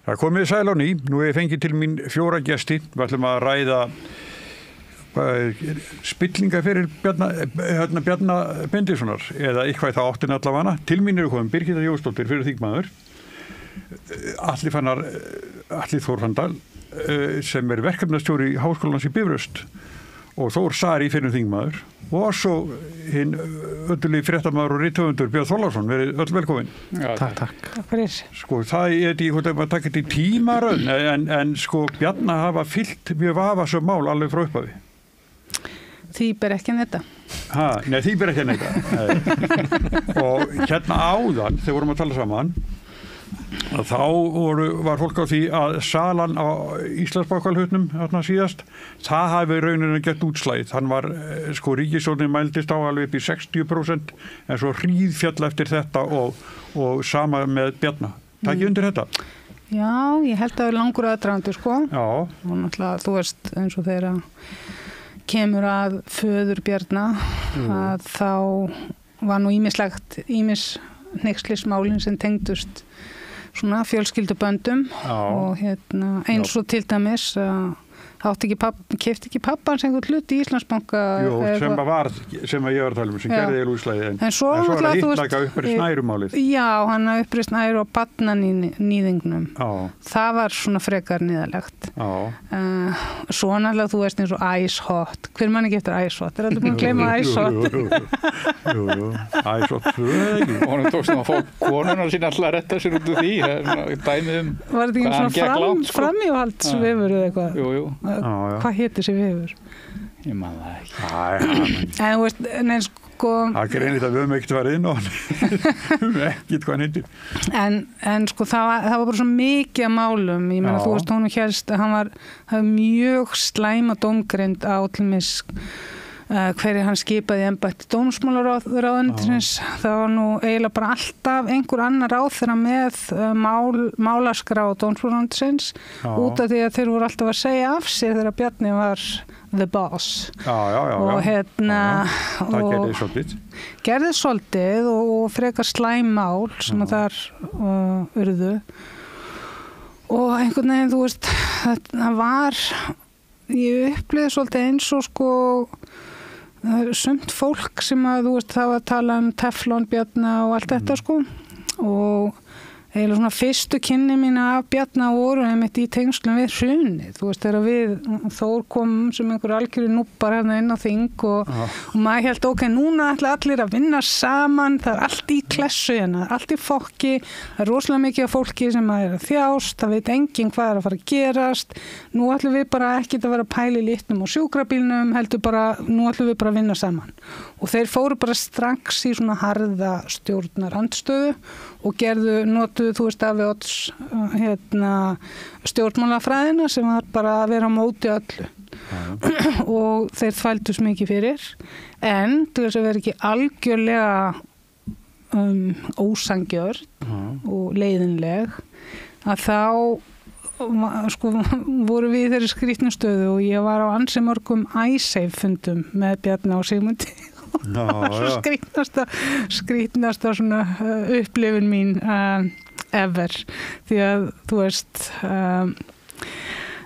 Það komið sæl á ný, nú ég fengið til mín 4 gesti, við ætlum að ræða spillinga fyrir Bjarna Benediktssonar eða eitthvað í það áttin allavega. Til mín eru komin Birgitta Jónsdóttir fyrir þingmaður, Atli Þór Fanndal sem verkefnastjóri Háskólans í Bifröst og Þór Sari fyrir þingmaður og svo hinn öllulegi fréttamaður og rithöfundur Björn Þorláksson, verið öll velkomin. Já, takk. Takk fyrir. Sko, það er hvort maður taka þetta í tímaröð, en sko Bjarna hafa fyllt mjög vafasöm mál alveg frá upphafi. Því ber ekki að netta. Nei, því ber ekki að netta. Og hérna áðan, þegar vorum að tala saman, þá var fólk á því að salan á Íslandsbankalhutnum þarna síðast, það hafi rauninni gert útslæð. Hann var, sko, ríkisstjórnin mældist á alveg upp í 60%, en svo hríðfjall eftir þetta og sama með Bjarna. Takk undir þetta? Já, ég held að það er langur aðdragandi, sko. Já. Og náttúrulega, þú veist, eins og þegar kemur að föður Bjarna, að þá var nú ýmis hneykslismálin sem tengdust svona fjölskylduböndum og eins og til dæmis keypti ekki pappans einhvern hlut í Íslandsbanka. Jú, sem ég var að tala sem gerði í útslagið, en svo er það hittaka uppreist Snærumálið. Já, hann uppreist Snæru og barnanýðingnum. Það var svona frekar niðarlegt. Svo náttúrulega, þú veist, eins og Ice Hot. Hver mann ekki eftir Ice Hot? Er allir búin að gleyma Ice Hot? Jú, Ice Hot, ekki. Og hann tókst að fá konuna sína alltaf að retta sér út úr því. Dæmið var þetta ekki svona framhjóhaldsvefur eða eitthvað? Jú. Hvað héti þessi vefur? Ég man það ekki. En þú veist, neins sko... Það er einnig að við höfum ekkert farið inn á hann. Ekkert hvað hann heitir. En sko það var bara svo mikið að málum. Ég meina, þú veist, hún hélst að hann var mjög slæma dómgreind á til mis hverju hann skipaði embætti dómsmálaráðuneytisins. Það var nú eiginlega bara alltaf einhver annar ráðherra með málaskrá dómsmálaráðuneytisins út af því að þeir voru alltaf að segja af sér þegar Bjarni var the boss. Og það gerði svolítið og frekar slæm mál sem að þar urðu og einhvern veginn, þú veist, það var, ég upplifði svolítið eins og sko sumt fólk sem að, þú veist, það var að tala um Teflon Bjarna og allt þetta sko, og eiginlega svona fyrstu kynni mína af Bjarna voru einmitt í tengslum við hrunið, þú veist, þegar við Þór komum sem einhver algjöru núpar hérna inn á þing og maður held, ok, núna ætla allir að vinna saman, það er allt í klessu hérna, allt í fokki, það er rosalega mikið af fólki sem er að þjást, það veit enginn hvað er að fara að gerast, nú ætlum við bara ekkert að vera að pæla í litnum og sjúkrabílnum, heldur bara, nú ætlum við bara að vinna saman. Og þeir fóru bara strax í svona harða stjórnarandstöðu og notuðu, þú veist, Davíð Odds stjórnmálafræðina sem var bara að vera á móti öllu. Og þeir þvældust mikið fyrir, en til þess að vera ekki algjörlega ósangjörn og leiðinleg, að þá sko, voru við í þeirri skrýtnu stöðu og ég var á ansi mörgum iSafe fundum með Bjarna og Sigmundi. Skrýtnasta svona upplifun mín ever, því að þú veist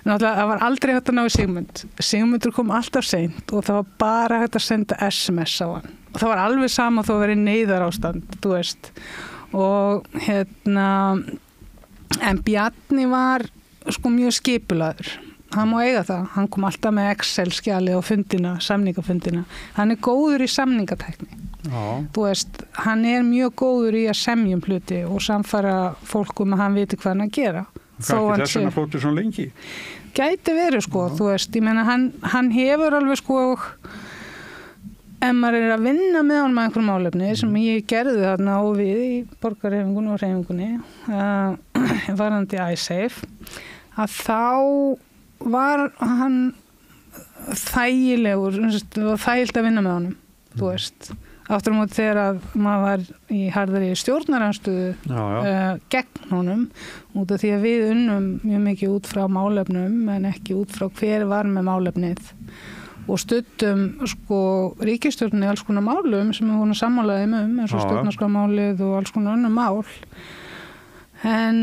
náttúrulega það var aldrei hægt að ná í Sigmundur kom alltaf seint og það var bara hægt að senda SMS á hann og það var alveg sama þó að vera í neyðarástand, þú veist, og en Bjarni var sko mjög skipulagður. Hann má eiga það, hann kom alltaf með Excel-skjali á fundina, samningafundina. Hann er góður í samningatækni. Þú veist, hann er mjög góður í að semja hluti og samfara fólkum að hann viti hvað hann að gera. Hvað ekki þess að flótið svona lengi? Gæti verið sko, þú veist, ég meina hann hefur alveg sko, ef maður er að vinna með honum að einhverjum málefni sem ég gerði þarna og við í borgarhreyfingunni og hreyfingunni, varðandi iSafe, að þá var hann þægilegur og þægilt að vinna með honum, þú veist, aftur á móti þegar að maður var í harðari stjórnarandstöðu gegn honum, út af því að við unnum mjög mikið út frá málefnum en ekki út frá hver var með málefnið og studdum sko ríkisstjórninni alls konar málum sem við vorum sammálaðið eins og stjórnarskrármálið og alls konar önnur mál, en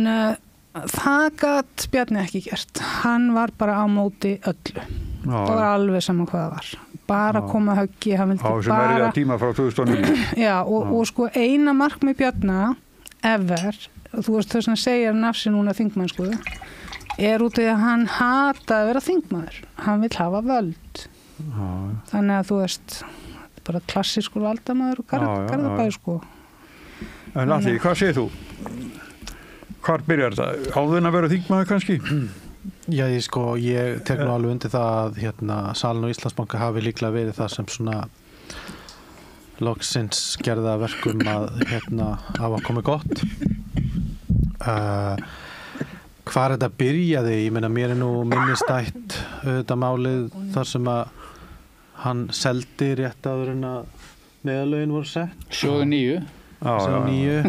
það gat Bjarni ekki gert. Hann var bara á móti öllu. Það var alveg saman hvað það var. Bara koma höggi, hann vildi sem bara... tíma frá 2009. Já, og sko eina markmið Bjarna, ever, þú veist þess að segja nafsi núna þingmannsku, út í að hann hata að vera þingmaður. Hann vill hafa völd. Þannig að þú veist, bara klassískur valdamaður og Garðabæ, sko. En að því, hvað segir þú? Hvar byrjar það? Áður en að vera þingmaður kannski? Já, ég tek nú alveg undir það að salin og Íslandsbanka hafi líklega verið það sem svona loksins gerða verkum að hafa komið gott. Hvar þetta byrjaði, ég meina mér nú minnistætt auðvitað málið þar sem að hann seldi rétt áður en að neyðarlögin voru sett. Sjóðu 9. Sjóðu 9.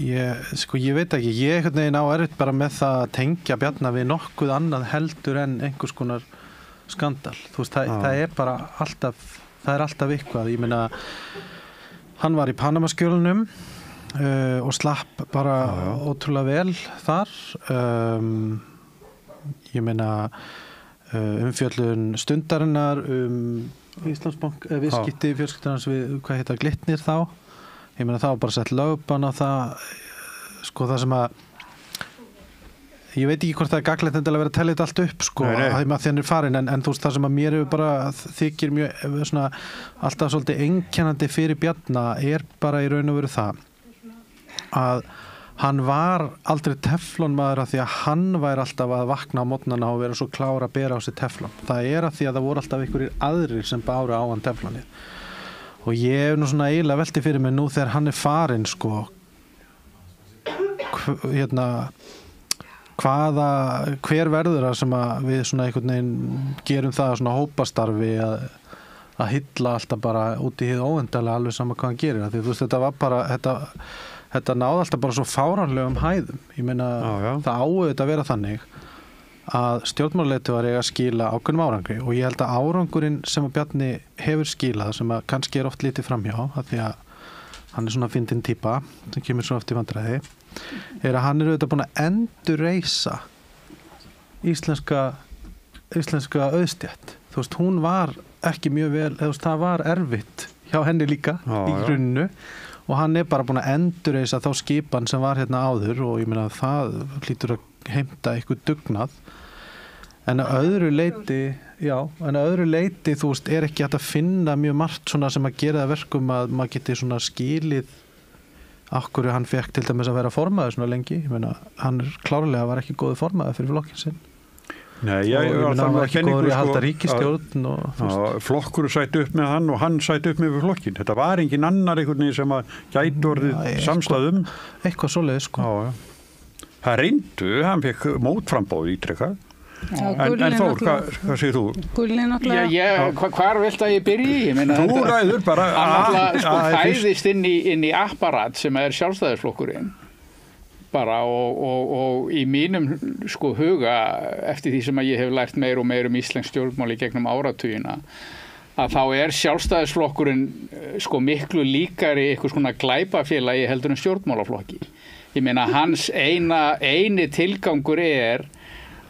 Ég veit ekki, ég á erfitt bara með það að tengja Bjarna við nokkuð annað heldur en einhvers konar skandal. Þú veist, það er bara alltaf, það er alltaf eitthvað. Ég meina, hann var í Panamaskjölunum og slapp bara ótrúlega vel þar. Ég meina, umfjöllun Stundarinnar Íslandsbank, viðskipti fjölskyldarnas við, hvað heita, Glitnir þá. Ég meina það var bara sett lögbann á það, það sem að, ég veit ekki hvort það er gagnlegt endilega að vera að tellja þetta allt upp, að því að hann er farin, en þú veist það sem að mér hefur bara þykir mjög, alltaf svolítið einkennandi fyrir Bjarna er bara í raun og veru það, að hann var aldrei teflonmaður af því að hann væri alltaf að vakna á morgnana og vera svo klár að bera á sig teflon. Það er af því að það voru alltaf einhverjir aðrir sem báru á hann teflonið. Og ég hef nú svona eiginlega velti fyrir mig nú þegar hann er farin hver verður það sem að við svona einhvern veginn gerum það svona hópastarfi að hylla alltaf bara út í hið óendalega alveg sama hvað hann gerir. Því þú veist þetta var bara þetta náði alltaf bara svo fáránlegum hæðum. Ég meina það áauðvitað að vera þannig að stjórnmálaleiðtogar eiga að skila ákveðnum árangri og ég held að árangurinn sem að Bjarni hefur skilað sem að kannski er oft litið framhjá af því að hann er svona fyndin típa sem kemur svo oft í vandræði er að hann er auðvitað búin að endurreisa íslenska auðstétt. Þú veist, hún var ekki mjög vel, það var erfitt hjá henni líka í grunnu og hann er bara búin að endurreisa þá skipan sem var hérna áður og ég meina að það hlýtur að heimta eitthvað dugnað. En að öðru leyti, þú veist, er ekki hægt að finna mjög margt svona sem að gera það verkum að maður geti svona skilið af hverju hann fekk til dæmis að vera formaður svona lengi. Ég meina, hann klárlega var ekki góður formaður fyrir flokkin sinn. Nei, hann var ekki góður í að halda ríkisstjórn flokkur sætti upp með hann og hann sætti upp með flokkin. Þetta var engin annar einhvern veginn sem að gæti orðið samstæðum. Eitthvað svoleiðis, Það reyndu, hann fekk mótframboð ítrekkað. En Þór, hvað segir þú? Gulli náttúrulega. Hvar vilt að ég byrji? Þú ræður bara. Hann fæðist inn í apparat sem er sjálfstæðisflokkurinn. Bara og í mínum huga eftir því sem að ég hef lært meir og meir íslensk stjórnmál í gegnum áratugina að þá er sjálfstæðisflokkurinn miklu líkari eitthvað svona glæpafélagi heldur en stjórnmálaflokki. Ég meina hans eini tilgangur er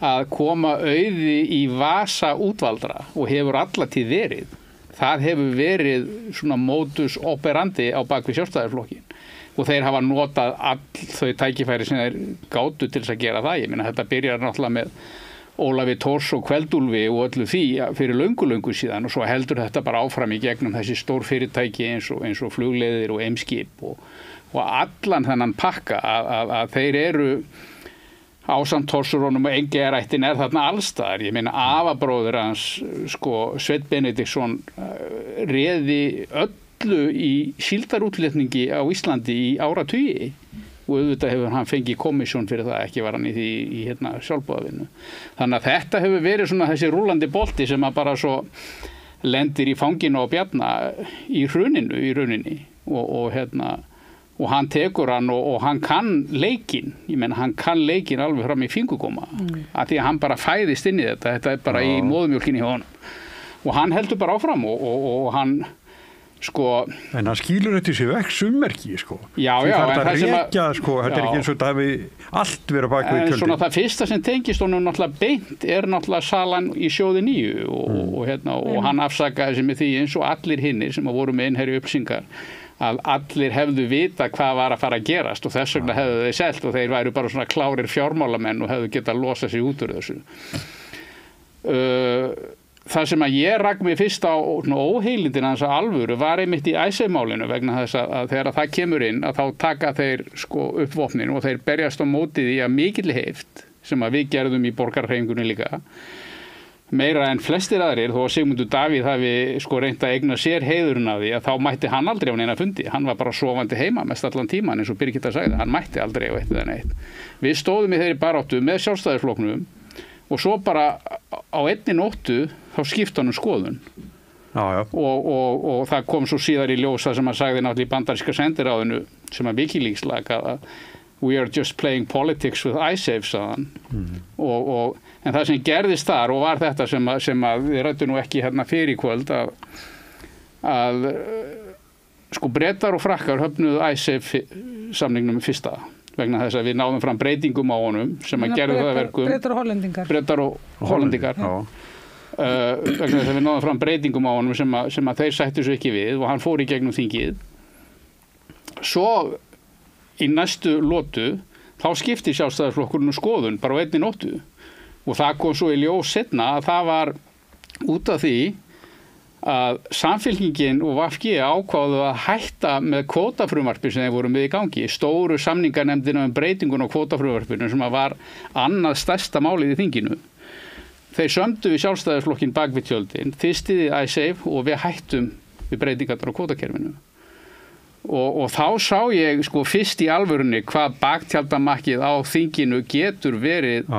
að koma auði í vasa útvaldra og hefur allatíð verið. Það hefur verið svona modus operandi á bakvið sjálfstæðisflokkin og þeir hafa notað all þau tækifæri sem þeir gátu til þess að gera það. Ég meina þetta byrjar náttúrulega með Ólafi Thors og Kveldúlfi og öllu því fyrir löngu síðan og svo heldur þetta bara áfram í gegnum þessi stór fyrirtæki eins og flugleiðir og Eimskip og allan þennan pakka að þeir eru ásamt Thorssonum og Engiðarættin er þarna allstaðar. Ég meina afabróðir hans Sveinn Benediktsson réði öllu í síldarútflutningi á Íslandi í áratugi og auðvitað hefur hann fengið komissjón fyrir það, ekki var hann í því í sjálfboðavinnu. Þannig að þetta hefur verið svona þessi rúllandi bolti sem að bara svo lendir í fanginu á Bjarna í hruninu í rauninni og hann tekur hann og hann kann leikinn. Ég meina hann kann leikinn alveg fram í fingurgóma af því að hann bara fæðist inn í þetta er bara í móðumjólkinni hjá honum og hann heldur bara áfram og hann sko en hann skýlur þetta sér vekk summerki sko. Já, því það en er það sem rekja sko, þetta er ekki eins og þetta hafi allt verið bak við en tjöldin. svona það fyrsta sem tengist honum náttúrulega beint náttúrulega salan í sjóði 9 og hann afsakaði sig með því eins og allir hinnir sem voru með innherri upplýsingar að allir hefðu vita hvað var að fara að gerast og þess vegna hefðu þeir selt og þeir væru bara svona klárir fjármálamenn og hefðu getað losa sig út úr þessu. Það sem að ég rak mig fyrst á óheilindin hans að alvöru var einmitt í Icesave-málinu vegna þess að þegar það kemur inn að þá taka þeir sko upp vopnin og þeir berjast á móti því að mikilli heift sem að við gerðum í borgarhreyfingunni líka meira en flestir aðrir þó að Sigmundur Davíð hafi sko reynt að eigna sér heiðurinn af því að þá mætti hann aldrei á neina fundi, hann var bara sofandi heima mest allan tíman eins og Birgitta sagði, hann mætti aldrei á eitt eða neitt. Við stóðum í þeirri baráttu með Sjálfstæðisflokknum og svo bara á einni nóttu þá skipta hann skoðun. Já. Og það kom svo síðar í ljós það sem hann sagði náttúrulega í bandaríska sendiráðinu sem að Wikileaks lag að we are just playing politics with Icesave sagðan. En það sem gerðist þar og var þetta sem að við rættum nú ekki hérna fyrir í kvöld að sko Bretar og Frakkar höfnuðu Icesave samningnum fyrsta vegna þess að við náðum fram breytingum á honum sem að gerðu það verkum Bretar og Hollendingar vegna þess að við náðum fram breytingum á honum sem að þeir sættu svo ekki við og hann fór í gegnum þingið svo í næstu lotu þá skipti Sjálfstæðisflokkurinn skoðun bara á einni nóttu og það kom svo í ljós seinna að það var út af því að Samfylkingin og VG ákváðu að hætta með kvótafrumvarpi sem þeir voru með í gangi, stóru samningarnefndina breytingun á kvótafrumvarpinu sem var annað stærsta málið í þinginu. Þeir sömdu við Sjálfstæðisflokkin bak við tjöldin, þistiði Icesave og við hættum við breytingar á kvótakerfinu. Og þá sá ég sko fyrst í alvörunni hvað baktjaldamakkið á þinginu getur verið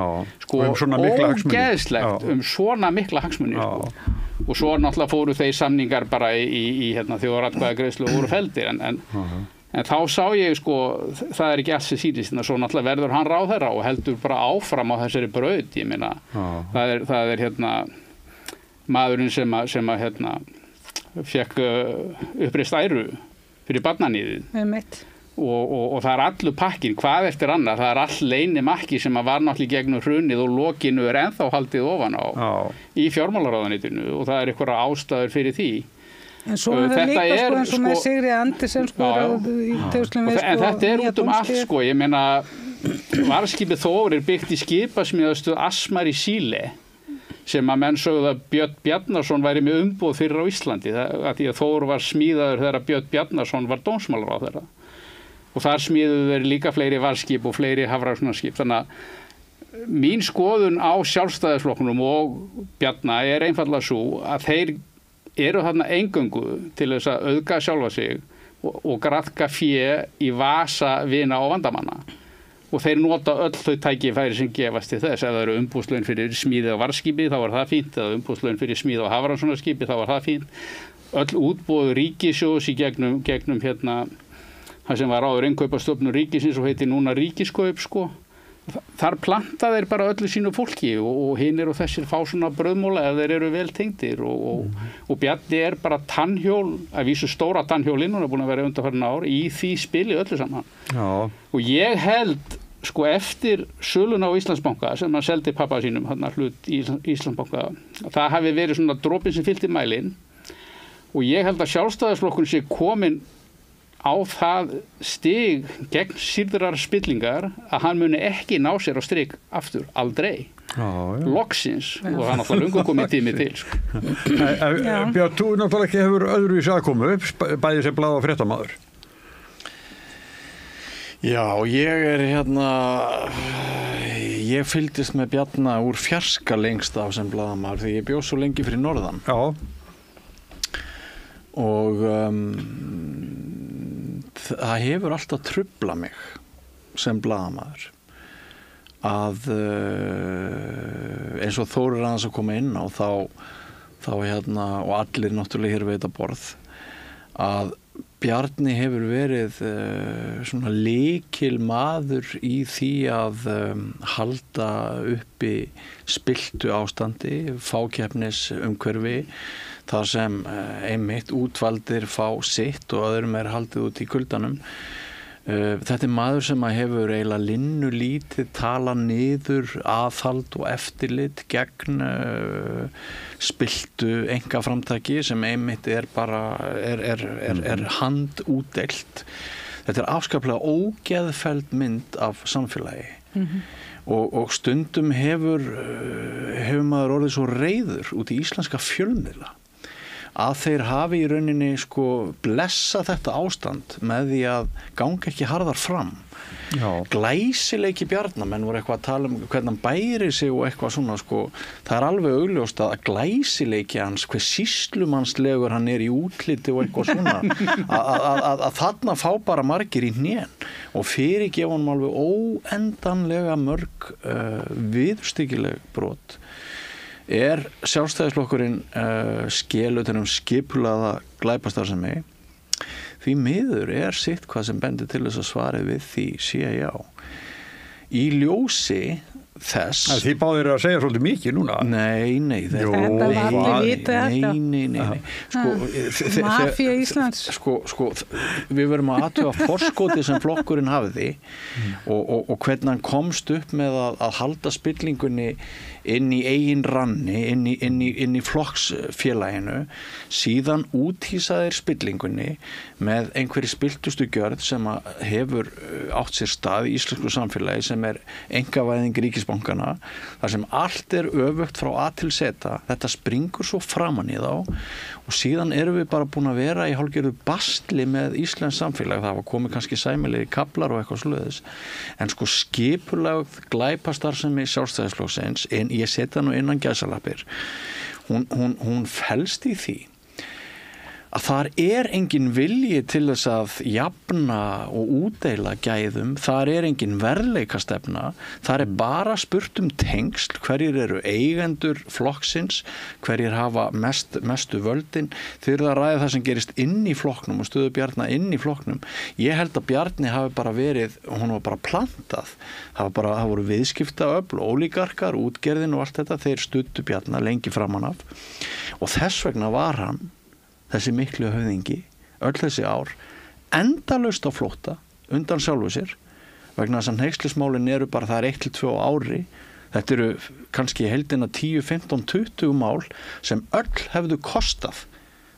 sko ógeðslegt svona mikla hagsmuni sko. Og svo náttúrulega fóru þeir samningar bara í þjóðaratkvæðagreiðslu og voru feldir en þá sá ég sko það er ekki alls sem sýnist en svo náttúrulega verður hann ráðherra og heldur bara áfram á þessari braut ég meina það er maðurinn sem fekk uppreist æru fyrir barnaníðið og það er allur pakkin, hvað eftir annað það er all leynimakki sem var náttúrulega gegnum hrunið og lokinu er ennþá haldið ofan á í fjármálaráðuneytinu og það er einhverja ástæður fyrir því en svo er það líka sko eins og með Sigríði Andersen sko í tengslum við en þetta er út allt sko, ég meina varðskipið Þór er byggt í skipasmíðastöð Asmar í Síle sem að menn sögðu að Björn Bjarnason væri með umboð fyrir á Íslandi að því að Þór var smíðaður þegar Björn Bjarnason var dómsmálaráðherra og þar smíðuðu þeir líka fleiri varðskip og fleiri hafrannsóknarskip þannig að mín skoðun á Sjálfstæðisflokknum og Bjarna er einfaldlega svo að þeir eru þarna eingöngu til þess að auðga sjálfa sig og graðka fé í vasa vina og vandamanna og þeir nota öll þau tækifæri sem gefast til þess ef það eru umbúðslaun fyrir smíði á varðskipi þá var það fínt eða umbúðslaun fyrir smíði á hafrannsóknarskipi þá var það fínt öll útboð ríkissjóðs í gegnum það sem var áður innkaupastofnun ríkisins og heiti núna Ríkiskaup sko. Þar planta þeir bara öllu sínu fólki og hinir og þessir fá svona brauðmóla ef þeir eru vel tengdir og Bjarni er bara tannhjól, að vísu stóra tannhjólinn, hún er búin að vera undanfarin ár í því spili öllu saman. Já. Og ég held sko eftir söluna á Íslandsbanka sem hann seldi pappa sínum, hlut í Íslandsbanka, það hafi verið svona dropinn sem fyllti mælinn og ég held að Sjálfstæðisflokkurinn sé komin á það stig gegn sýrðrar spillingar að hann muni ekki ná sér á strik aftur, aldrei. Loksins og það er náttúrulega lungu komið tími til. Björn, þú náttúrulega ekki hefur öðruvísi aðkomu upp, bæði sem blað og fréttamaður. Já, ég er ég fylgdist með Bjarna úr fjarska lengst af sem blaðamaður því ég bjó svo lengi fyrir norðan. Já. Og það hefur alltaf truflað mig sem blaðamaður að eins og Þórir aðeins að koma inn á þá og allir náttúrulega hér við þetta borð að Bjarni hefur verið svona lykil maður í því að halda uppi spilltu ástandi, fákeppnis umhverfi þar sem einmitt útvaldir fá sitt og öðrum haldið út í kuldanum. Þetta maður sem hefur eiginlega linnulítið talað niður aðhald og eftirlit gegn spiltu einkaframtaki sem einmitt bara handútdeilt. Þetta afskaplega ógeðfelld mynd af samfélagi. Og stundum hefur maður orðið svo reiður út í íslenska fjölmiðla að þeir hafi í rauninni blessa þetta ástand með því að ganga ekki harðar fram. Já. Glæsileiki Bjarna, menn voru eitthvað að tala hvernig hann bæri sig og eitthvað svona það alveg augljóst að glæsileiki hans, hver sýslumannslegur hann í útliti og eitthvað svona að þarna fá bara margir í hnén og fyrirgefa hann alveg óendanlega mörg viðurstyggileg brot. Sjálfstæðisflokkurinn skelutunum skipulaða glæpastarfsemi. Því miður sitt hvað sem bendir til þess að svarið við því sé já. Í ljósi þess... Þið báðir að segja svolítið mikið núna. Nei. Þetta var allir vitað þetta. Nei. Mafía Íslands. Við verum að athuga forskotið sem flokkurinn hafiði og hvernig hann komst upp með að halda spillingunni inn í eigin ranni, inn í flokksfélaginu, síðan úthýsaðir spillingunni með einhverju spiltustu gjörð sem hefur átt sér stað í íslensku samfélagi sem einkavæðing ríkisbankana, þar sem allt öfugt frá A til Z. Þetta springur svo framan í þá og síðan erum við bara búin að vera í hálfgerðu bastli með íslensk samfélag. Það var komið kannski sæmilegi kaflar og eitthvað svoleiðis, en skipulagð glæpastarfsemi Sjálfstæðisflokksins, ég setja nú innan gæsalappir, hún felst í því að þar engin vilji til þess að jafna og útdeila gæðum, þar engin verðleikastefna, þar bara spurt tengsl, hverjir eru eigendur flokksins, hverjir hafa mestu völdin. Þið eru að ræða það sem gerist inn í flokknum og stöðu Bjarna inn í flokknum. Ég held að Bjarni hafi bara verið, hún var bara plantað, það voru viðskiptaöfl, ólígarkar, útgerðin og allt þetta, þeir studdu Bjarna lengi framan af og þess vegna var hann þessi miklu höfðingi, öll þessi ár, endalaust á flótta undan sjálfu sér, vegna þess að hneykslismálin bara, það 1-2 ári, þetta eru kannski heildina 10, 15, 20 mál sem öll hefðu kostað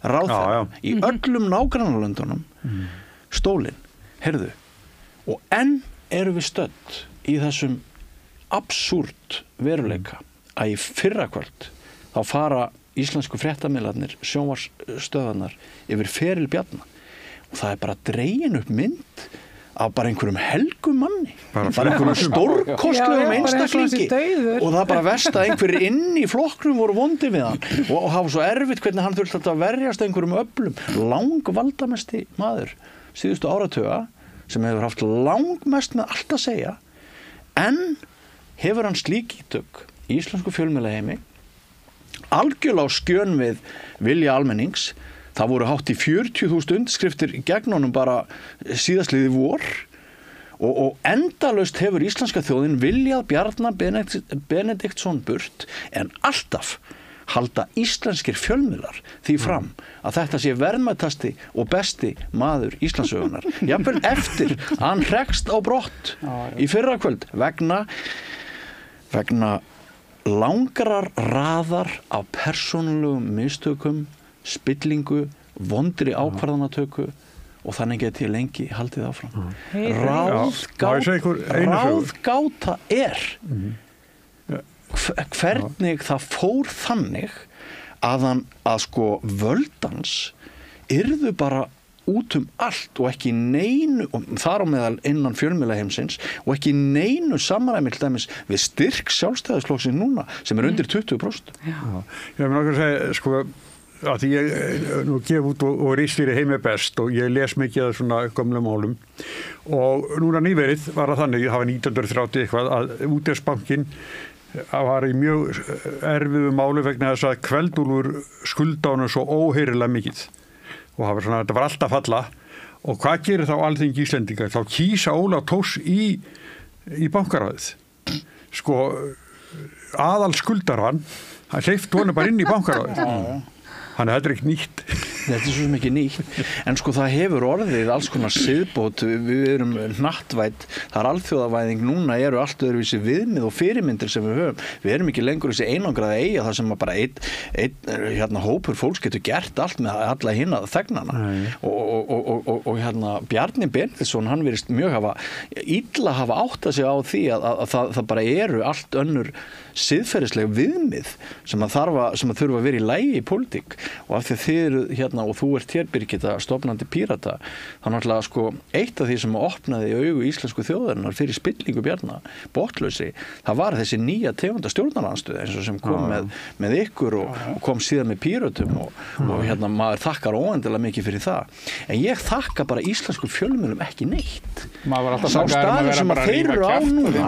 ráðherra í öllum nágrannalöndunum stólinn, heyrðu, og enn erum við stödd í þessum absúrt veruleika að í fyrrakvöld þá fara íslensku fréttamiðlarnir, sjónvarpsstöðvarnar yfir feril Bjarna og það bara dregin upp mynd af bara einhverjum helgum manni, bara einhverjum stórkostlegum einstaklingi og það bara verst að einhverjir inn í flokknum voru vondi við hann og hafa svo erfitt hvernig hann þurfti að verjast einhverjum öflum, langvaldamesti maður síðustu áratuga sem hefur haft langmest með allt að segja, en hefur hann slík ítök í íslensku fjölmiðlaheimi algjörlega á skjön við vilja almennings. Það voru hátt í 40.000 undirskriftir gegn honum bara síðastliðið vor og endalaust hefur íslenska þjóðin viljað Bjarna Benediktsson burt, en alltaf halda íslenskir fjölmiðlar því fram að þetta sé verðmætasti og besti maður Íslandssögunar. Jafnvel eftir að hann hrekst á brott í fyrrakvöld vegna langrar raðar af persónulegum mistökum, spillingu, vondri ákvarðanatöku og þannig geti lengi haldið áfram. Ráðgáta hvernig það fór þannig að völdans yrðu bara út allt og ekki neinu, og þar á meðal innan fjölmiðlaheimsins og ekki neinu samræmi til dæmis við styrk Sjálfstæðisflokksins núna sem undir 20%. Já. Ég vil náttúrulega segja, að því ég nú gef út og ritstýri Heimi best og ég les mikið af svona gömlum málum og núna nýverið var það þannig, það var 1930 eitthvað, að Útvegsbankinn var í mjög erfiðu máli vegna þess að Kveldúlfur skulda honum svo óheyrilega mikið. Og þetta var alltaf falla og hvað gerir þá Alþingi Íslendinga? Þá kýsa Ólaf Thors í bankaráðið. Aðal skuldaran, hann hleypti honum bara inn í bankaráðið. Hann er ekki nýtt. Þetta svo mikið nýtt, en sko það hefur orðið alls konar siðbót, við erum hnattvædd, það er alþjóðavæðing, núna eru allt öðruvísi viðmið og fyrirmyndir sem við höfum, við erum ekki lengur þessi einangraða eiga þar sem bara einn hópur fólks getur gert allt með alla hina þegnana og Bjarni Benediktsson, hann virðist mjög illa hafa áttað sig á því að það bara eru allt önnur siðferðisleg viðmið sem að þurfa að vera í lagi í pólitík og af því að þið eru og þú ert hér Birgitta stofnandi Pírata þá náttúrulega sko eitt af því sem opnaði augu íslensku þjóðarinnar fyrir spillingu Bjarna, botnlausi, það var þessi nýja tegunda stjórnarandstöð eins og sem kom með ykkur og kom síðan með Píratum og maður þakkar óendilega mikið fyrir það en ég þakka bara íslensku fjölmiðlum ekki neitt sá staður sem að þeir eru á núna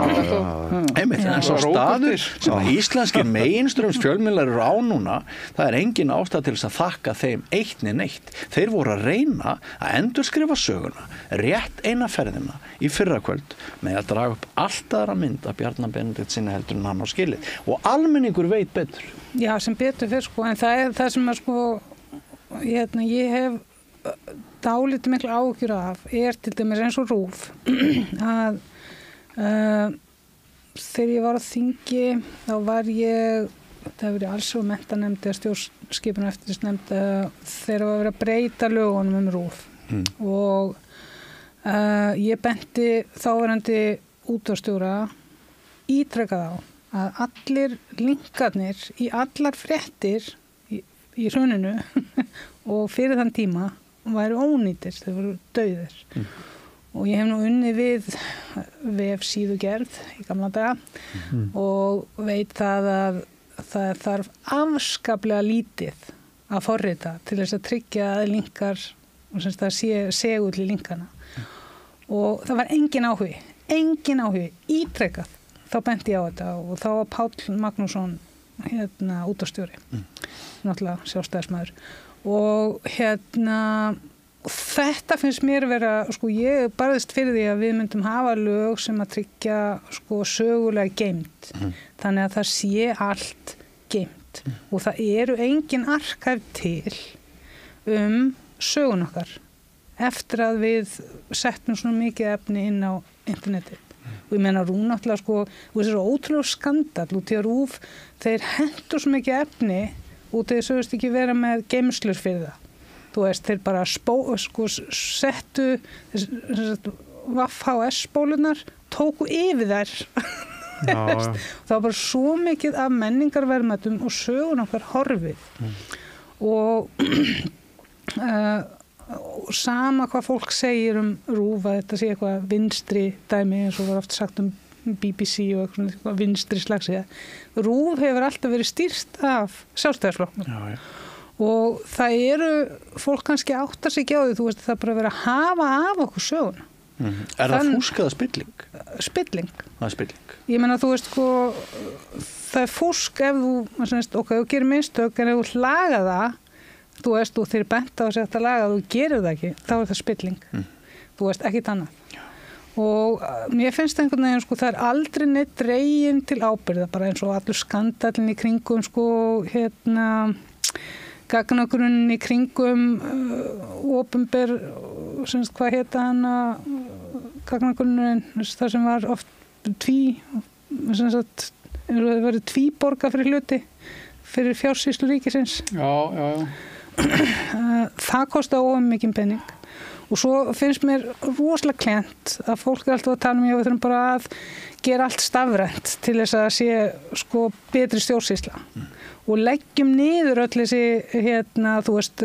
en sá staður sem að íslenskir mainstreams fjölmiðlar eru á núna það er engin ástæða til þess að þakka þeim eitt neitt. Þeir voru að reyna að endurskrifa söguna rétt eina ferðina í fyrrakvöld með að draga upp allt aðra mynd að Bjarna Benediktssyni heldur en hann á skilið og almenningur veit betur. Já, sem betur fyrir sko, en það er það sem að sko ég hef dálítið miklu áhyggjur af er til dæmis eins og RÚV að þegar ég var á þingi þá var ég það hefur verið alls og menntanemnd eða stjórnskipun og eftirlitsnefnd þegar var verið að breyta lögunum RÚV og ég benti þáverandi útvarpsstjóra ítrekað á að allir linkarnir í allar fréttir í hruninu og fyrir þann tíma væru ónýtir, þeir voru dauðir og ég hef nú unnið við vefsíðugerð í gamla daga og veit það að það þarf afskaplega lítið að forrita til þess að tryggja að linkar og semst að segull í linkana og það var engin áhugi ítrekað þá benti ég á þetta og þá var Páll Magnússon útvarpsstjóri náttúrulega sjálfstæðismaður og þetta finnst mér vera, sko ég barðist fyrir því að við myndum hafa lög sem að tryggja sko sögulega geymt þannig að það sé allt geymt og það eru engin arkæf til sögun okkar eftir að við settum svona mikið efni inn á internetið og ég meina RÚV náttúrulega sko og þessi svo ótrúlega skandall út í að RÚV þeir hendur svo mikið efni út þeir sögust ekki vera með geymslur fyrir það þú veist, þeir bara settu VHS-spólunar, tóku yfir þær. Það var bara svo mikið af menningarverðmætum og sögun okkar horfið. Og sama hvað fólk segir RÚV að þetta sé eitthvað vinstri dæmi eins og var oft sagt BBC og eitthvað vinstri slagsíða. RÚV hefur alltaf verið stýrt af sjálfstæðisflokknum. Já. Og það eru, fólk kannski áttar sig ekki á því, þú veist, það er bara verið að hafa af okkur söguna. Er það fúsk eða spilling? Spilling. Það er spilling. Ég meina, þú veist, sko, það er fúsk ef þú gerir mistök, en ef þú laga það, þú veist, og þeir bent á að setja laga, þú gerir það ekki, þá er það spilling. Þú veist, ekkit annað. Og mér finnst einhvern veginn, sko, það er aldrei neitt dregin til ábyrgða, bara eins og allur skandallin í kringum, sko, gagnagrunnin í kringum opinber hvað heita hana gagnagrunnin það sem var oft það verið tvíborga fyrir hluti fyrir fjársýslu ríkisins já. Það kosta ómikinn penning og svo finnst mér rosalega klent að fólk er alltaf að tala við þurfum bara að gera allt stafrænt til þess að sé sko betri stjórnsýsla og leggjum niður öll þessi þú veist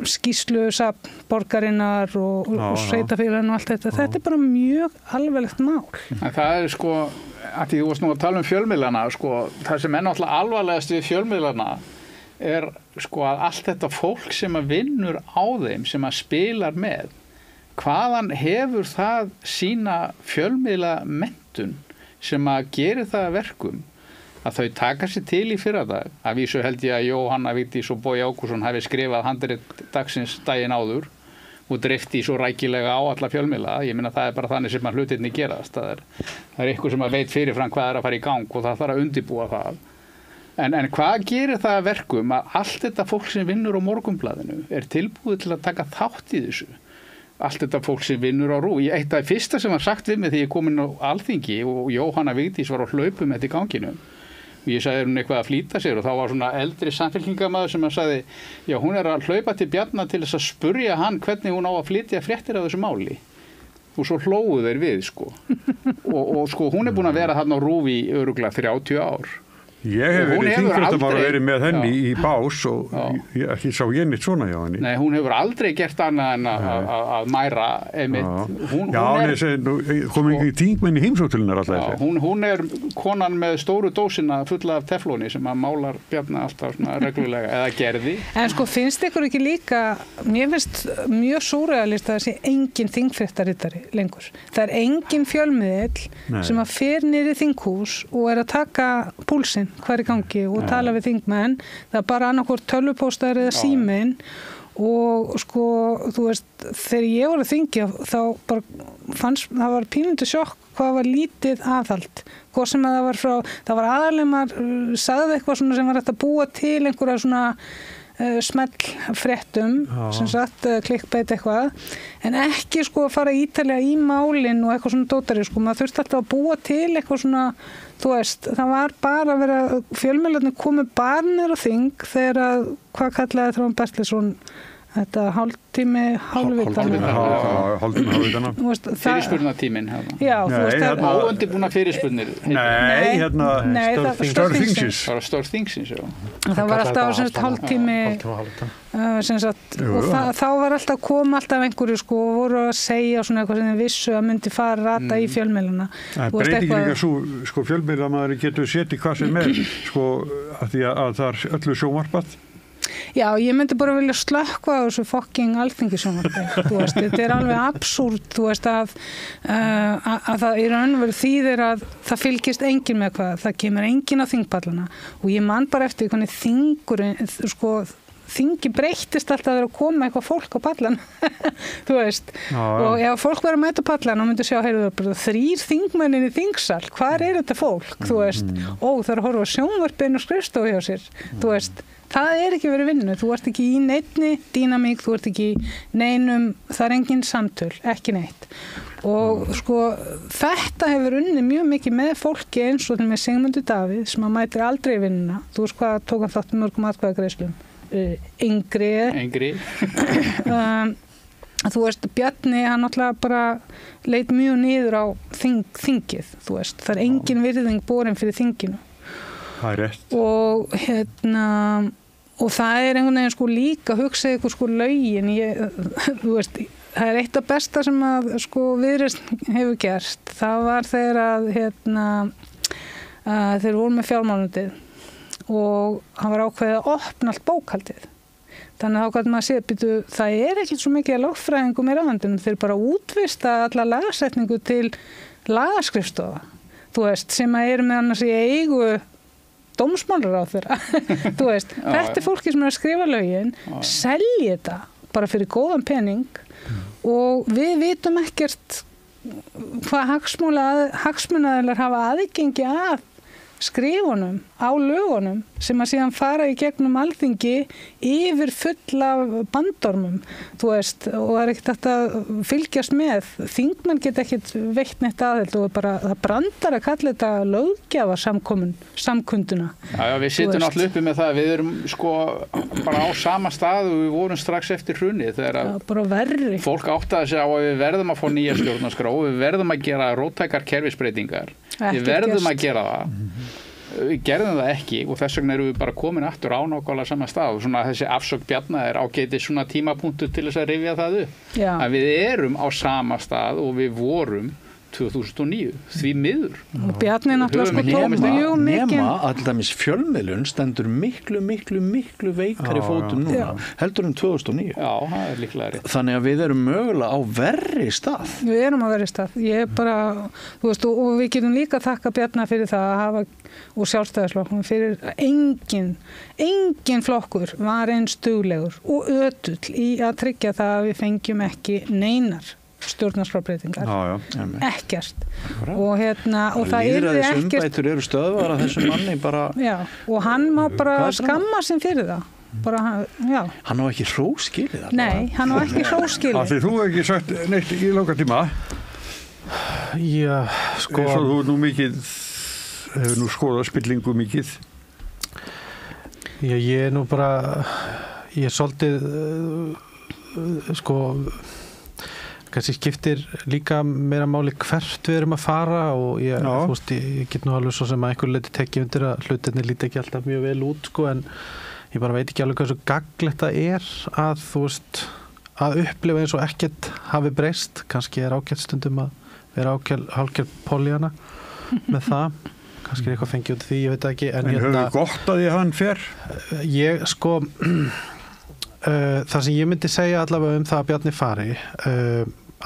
skýrslusafn borgarinnar og sveitafélaginu og allt þetta. Þetta er bara mjög alvarlegt mál. En það er sko, að því þú varst nú að tala fjölmiðlana, sko, það sem er náttúrulega alvarlegast við fjölmiðlana er sko að allt þetta fólk sem að vinnur á þeim, sem að spilar með, hvaðan hefur það sína fjölmiðla menntun sem að gera það verkum að þau taka sér til í fyrradag. Að vísu held ég að Jóhanna Vigdís og Bogi Ágústsson hafi skrifað handrit dagsins daginn áður og drifti svo rækilega á alla fjölmiðla. Ég meina það er bara þannig sem að hlutirnir gerast. Það er eitthvað sem að veit fyrirfram hvað er að fara í gang og það þarf að undirbúa það. En hvað gerir það að verkum að allt þetta fólk sem vinnur á Morgunblaðinu tilbúið til að taka þátt í þessu? Allt þetta fólk sem vinnur á RÚV. Eitt af fyrsta sem var sagt við mig þegar ég kom inn á Alþingi og Jóhanna Vigdís var á hlaupum eftir ganginum. Og ég sagði hún eitthvað að flýta sér og þá var svona eldri samfélkingamaður sem sagði, já hún að hlaupa til Bjarna til þess að spurja hann hvernig hún á að flytja fréttir af þessu máli. Og svo hlógu þeir við, sko. og sko hún búin að vera þarna á RÚV í örugglega 30 ár. Ég hef verið þingfréttamaður og verið með henni í bás og ekki sá ég neitt svona hjá henni. Nei, hún hefur aldrei gert annað en að mæra einmitt. Kom ekki þingmenn í heimsóknirnar alltaf. Já, hún konan með stóru dósina fulla af teflóni sem að málar Bjarna alltaf svona reglulega eða gerði. En sko finnst ykkur ekki líka, mér finnst mjög súrealist að það sé engin þingfréttarittari lengur. Það engin fjölmiðill sem að fer niður í þinghús og að taka púlsinn hver í gangi og tala við þingmenn. Það bara annarkvort tölvupóstar eða síminn og sko, þú veist, þegar ég var að þingja þá bara fannst, það var pínandi sjokk hvað var lítið aðhald. Hvað sem að það var aðalega maður sagði eitthvað svona sem var hægt að búa til einhverja svona smell fréttum, sem sagt klikkbeit eitthvað, en ekki sko að fara ítarlega í málin og eitthvað svona dótari, sko, maður þurfti alltaf að búa til eitthvað svona, þú veist, það var bara að vera, fjölmiðlarnir komu bara niður á þing þegar að, hvað kallaði Þráinn Bertelsson þetta hálftími hálfvitana. Fyrirspurnatíminn. Já, þú veist það. Óundirbúna fyrirspurnir. Störf þingsins. Störf þingsins, já. Það var alltaf hálftími, og þá var alltaf kom alltaf einhverju sko og voru að segja svona eitthvað sem þeir vissu að myndi fara rata í fjölmiðlana. Breytingin líka svo, sko fjölmiðlamaður getur setið hvað sem sko að því að það öllu sjónvarpað. Já, ég myndi bara vilja slökkva á þessu fucking alþingisjónvarpi, þú veist, þetta alveg absúrt, þú veist, að það í raun og veru þýðir að það fylgist enginn með hvað, það kemur enginn á þingpallana og ég man bara eftir hvernig þingi breyttist alltaf að vera að koma eitthvað fólk á pallan þú veist, og ef fólk verður að mæta pallan og myndi sjá, heyrðu það bara 3 þingmennin í þingsal, hvar þetta fólk, þú veist, það er að horfa á sjónvarpinu og skrifstofu hjá sér, þú veist, það ekki verið vinnu, þú ert ekki í neinni dýnamík, þú ert ekki í neinum, það engin samtöl, ekki neitt. Og sko, þetta hefur unnið mjög mikið með fólki eins og með Sigmundur Davíð sem að mætir aldrei í vinnuna. Þú veist hvað tók hann þátt mörgum atkvæðagreiðslum? Yngri. Þú veist, Bjarni, hann náttúrulega bara leit mjög niður á þingið, þú veist. Það engin virðing borin fyrir þinginu. Það rétt. Og og það einhvern veginn sko líka hugsa ykkur sko lögin, þú veist, það eitt af besta sem að sko Viðreisn hefur gert, það var þegar að þeir voru með fjármálundið og hann var ákveðið að opna allt bókhaldið. Þannig að þá gæti maður segja, það ekki svo mikið lögfræðingum í ráðundum, þeir bara útvista alla lagasetningu til lagaskrifstofa, þú veist, sem að eru með annars í eigu dómsmálaráðherra, þú veist, þetta fólki sem að skrifa lögin, selja þetta bara fyrir góðan pening og við vitum ekkert hvað hagsmunaaðilar hafa aðgengi að skrifunum á lögunum sem að síðan fara í gegnum Alþingi yfir full af bandormum, þú veist, og það ekkert hægt að fylgjast með. Þingmenn geta ekkert veitt neitt aðeild og bara það brandar að kalla þetta löggjafa samkunduna. Já, við sittum alltaf uppi með það, við erum sko bara á sama stað og við vorum strax eftir hrunið þegar bara verri. Fólk áttaði sig á að við verðum að fá nýja stjórnarskrá, við verðum að gera róttækar kerfisbreytingar. Við verðum að gera það. Við gerðum það ekki og þess vegna erum við bara komin aftur á nákvæmlega sama stað og svona þessi afsögn Bjarna ágætis svona tímapunktur til þess að rifja það upp. Að við erum á sama stað og við vorum 2009, því miður. Og Bjarni náttúrulega sko tók mjög mikið. Nema að dæmis fjölmiðlun stendur miklu veikari fótum núna, heldur 2009. Já, það líklega rétt. Þannig að við erum mögulega á verri stað. Við erum á verri stað. Ég bara, þú veist, og við getum líka þakka Bjarna fyrir það að hafa, og Sjálfstæðisflokknum, fyrir engin flokkur var eins duglegur og ötull í að tryggja það að við fengjum ekki neinar stjórnarskrárbreytingar. Ekkert. Og og það yrði ekkert. Lýðræðisumbætur eru stöðvar að þessum manni bara. Já, og hann má bara skamma sig fyrir það. Bara, já. Hann á ekki hróskilið það. Nei, hann á ekki hróskilið. Af því þú hefur ekki sagt neitt í langa tíma. Já, sko. Eins og þú nú mikið, hefur nú skoðað spillingu mikið. Já, ég nú bara, ég svolítið, sko, kannski skiptir líka meira máli hvert við erum að fara og ég, þú veist, ég get nú alveg svo sem að einhver leiti tekið undir að hlutinni líti ekki alltaf mjög vel út, sko, en ég bara veit ekki alveg hversu gagnlegt það að, þú veist, að upplifa eins og ekkert hafi breyst, kannski ágætt stundum að vera hálfgerð Pollyanna með það, kannski eitthvað fengið út því, ég veit það ekki. En höfðu gott að því að hann fer? Ég, sko, það sem ég myndi segja allavega það að Bjarni fari,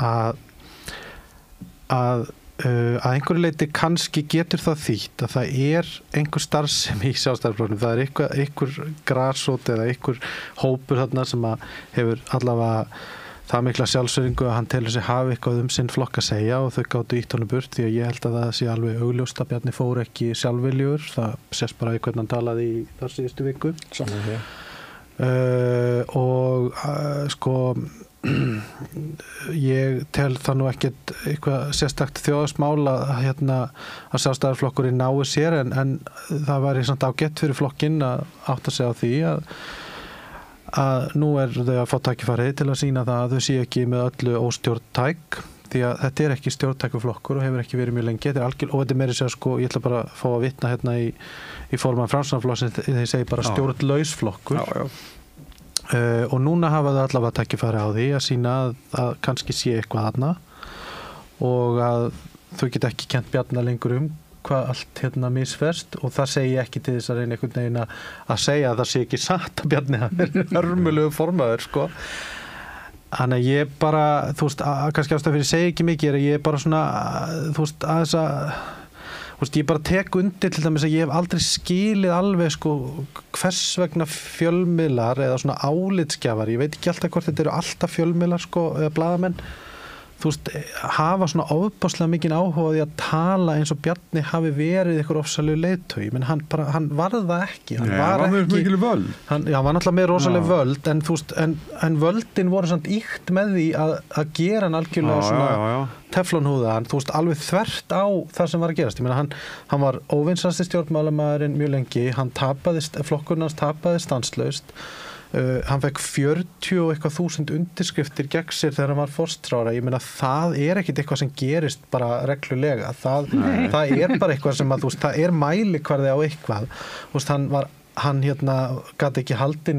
að einhverju leiti kannski getur það þýtt að það einhver starfsemi í Sjálfstæðisflokknum, það einhver grasrót eða einhver hópur þarna sem að hefur allavega það mikla sjálfsöringu að hann telur sig hafa eitthvað sinn flokk að segja og þau gátu ítt honum burt því að ég held að það sé alveg augljóst að Bjarni fór ekki sjálfviljugur, það sést bara í hvernig hann talaði í þar síðustu viku. Sko ég tel það nú ekkert eitthvað sérstakt þjóðarsmál að Sjálfstæðisflokkurinn nái sér en það væri samt ágætt fyrir flokkinn að átta sig á því að nú þau að fá tækifærið til að sýna það að þau séu ekki með öllu óstjórntæk því að þetta ekki stjórntækuflokkur og hefur ekki verið mjög lengi, þetta algjör og þetta meiri sér sko, ég ætla bara að fá að vitna í formann Framsóknarflokksins þegar ég segi bara stjórnlaus flokkur. Og núna hafa þau allavega tækifæri á því að sýna að kannski sé eitthvað þarna og að þau geta ekki kennt Bjarna lengur hvað allt misferst og það segi ég ekki til þess að reyna einhvern veginn að segja að það sé ekki satt að Bjarni hörmulegu formaður sko. Þannig að ég bara, þú veist, kannski ástæða fyrir segi ekki mikið ég bara svona, þú veist, aðeins að ég bara tek undir til dæmis að ég hef aldrei skilið alveg sko hvers vegna fjölmiðlar eða svona álitsgjafar, ég veit ekki alltaf hvort þetta eru alltaf fjölmiðlar sko eða blaðamenn, þú veist, hafa svona ofboðslega mikinn áhuga á því að tala eins og Bjarni hafi verið ykkur ofsalegu leiðtogi, menn hann varð það ekki, hann var ekki völd. Hann var náttúrulega með rosaleg völd en þú veist, en völdin voru samt ýkt með því að gera hann algjörlega svona teflonhúða, þú veist, alveg þvert á það sem var að gerast, ég meina hann var óvinsasti stjórnmálamaðurinn mjög lengi, flokkurinn hans tapaði stanslaust. Hann fekk 40.000 undirskriftir gegn sér þegar hann var forsætisráðherra. Ég meina það ekkert eitthvað sem gerist bara reglulega. Það bara eitthvað sem að, þú veist, það mælikvarði á eitthvað. Þú veist, hann gat ekki haldið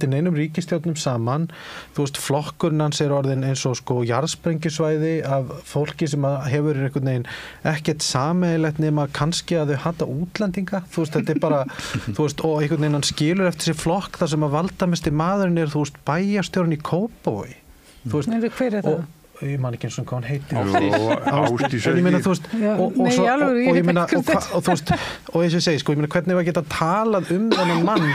neinum ríkisstjórnum saman. Þú veist, flokkurinn hans orðin eins og sko jarðsprengjusvæði af fólki sem hefur einhvern veginn ekkert sameiginlegt nema kannski að þau hata útlendinga. Þú veist, þetta bara, þú veist, og einhvern veginn hann skilur eftir sér flokk þar sem að valdamesti maðurinn þú veist, bæjarstjórinn í Kópavogi. Þú veist, hver það? Ég man ekki eins og hvað hann heitir Ásdís ég meina, þú veist og eins og ég segi, sko, ég meina hvernig var að geta talað þennan mann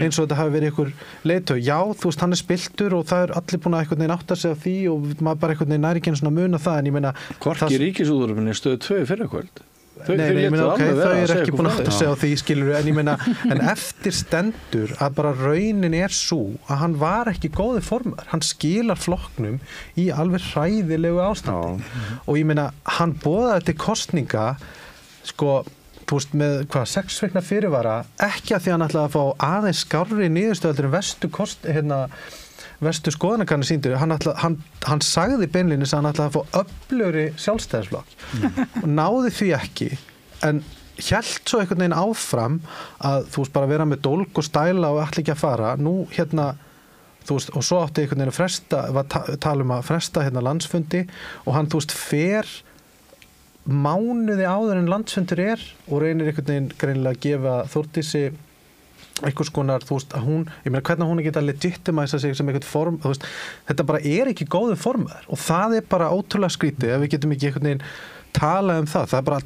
eins og þetta hafi verið einhver leiðtogi, já, þú veist, hann spiltur og það allir búin að einhvern veginn átta sig á því og maður bara einhvern veginn næri ekki svona muna það, en ég meina Hvorki Ríkisútvarpinu Stöð 2 fyrrakvöld Nei, ég meina, ok, þau ekki búin að átta sig á því, skilur en ég meina, en eftir stendur að bara raunin svo að hann var ekki góði formaður, hann skilar flokknum í alveg hræðilegu ástandi og ég meina, hann boðaði til kosninga sko, þú veist, með 6 vikna fyrirvara, ekki að því hann ætlaði að fá aðeins skárri niðurstöður en vestu skoðanakanni sýndu, hann sagði beinlínis að hann ætlaði að fá öflugri sjálfstæðisflokk og náði því ekki, en hélt svo einhvern veginn áfram að þú veist bara vera með dólg og stæla og ætla ekki að fara, nú þú veist, og svo átti einhvern veginn tala að fresta landsfundi og hann, þú veist, fer mánuði áður en landsfundur og reynir einhvern veginn greinilega að gefa Þórdísi einhvers konar, þú veist, að hún, ég meina hvernig hún geta legitimæsa sig sem einhvern form, þú veist, þetta bara ekki góður formaður og það bara ótrúlega skrítið ef við getum ekki einhvern veginn talað það er bara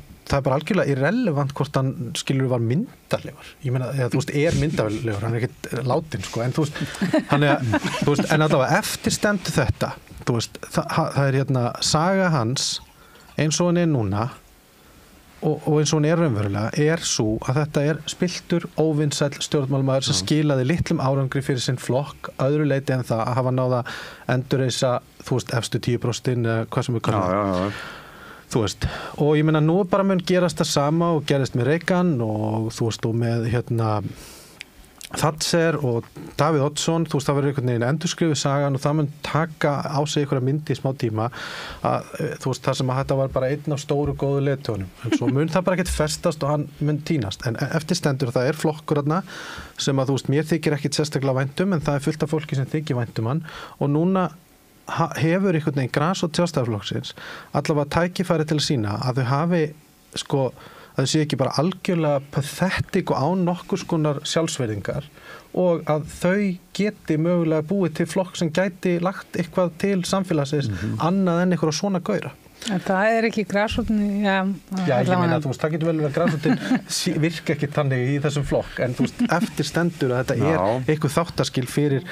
algjörlega irrelevant hvort hann skilur var myndarlegur, ég meina, eða þú veist, myndarlegur, hann ekkert látin, sko, en þú veist, en allavega eftir stendur þetta, þú veist, það er hérna saga hans eins og hann núna og eins og hann raunverulega svo að þetta spilltur óvinsæll stjórnmálamaður sem skilaði litlum árangri fyrir sinn flokk öðru leiti en það að hafa náða endurreisa, þú veist, efstu 10% eða hvað sem við kallum þú veist, og ég meina nú bara mun gerast það sama og gerist með Reagan og þú veist, og með hérna Thatcher og Davíð Oddsson, þú veist, það verður einhvern veginn endurskrifuð sagan og það mun taka á sig einhverja myndi í smá tíma að, þú veist, það sem að þetta var bara einn af stóru góðu leiðtogunum, en svo mun það bara ekkert festast og hann mun tínast, en eftir stendur það flokkur þarna sem að, þú veist, mér þykir ekkert sérstaklega væntum, en það fullt af fólki sem þykir væntum hann og núna hefur einhvern veginn grasrót Sjálfstæðisflokksins allavega tækifæri til að sýna að þau hafi, sko, að þau séu ekki bara algjörlega pathetic og án nokkurs konar sjálfsverðingar og að þau geti mögulega búið til flokk sem gæti lagt eitthvað til samfélagsins annað en einhverja svona gaura. En það ekki grasrótin, ég meina, þú veist, það getur vel verið grasrótin virka ekki þannig í þessum flokk, en þú veist, eftir stendur að þetta eitthvað þáttaskil fyrir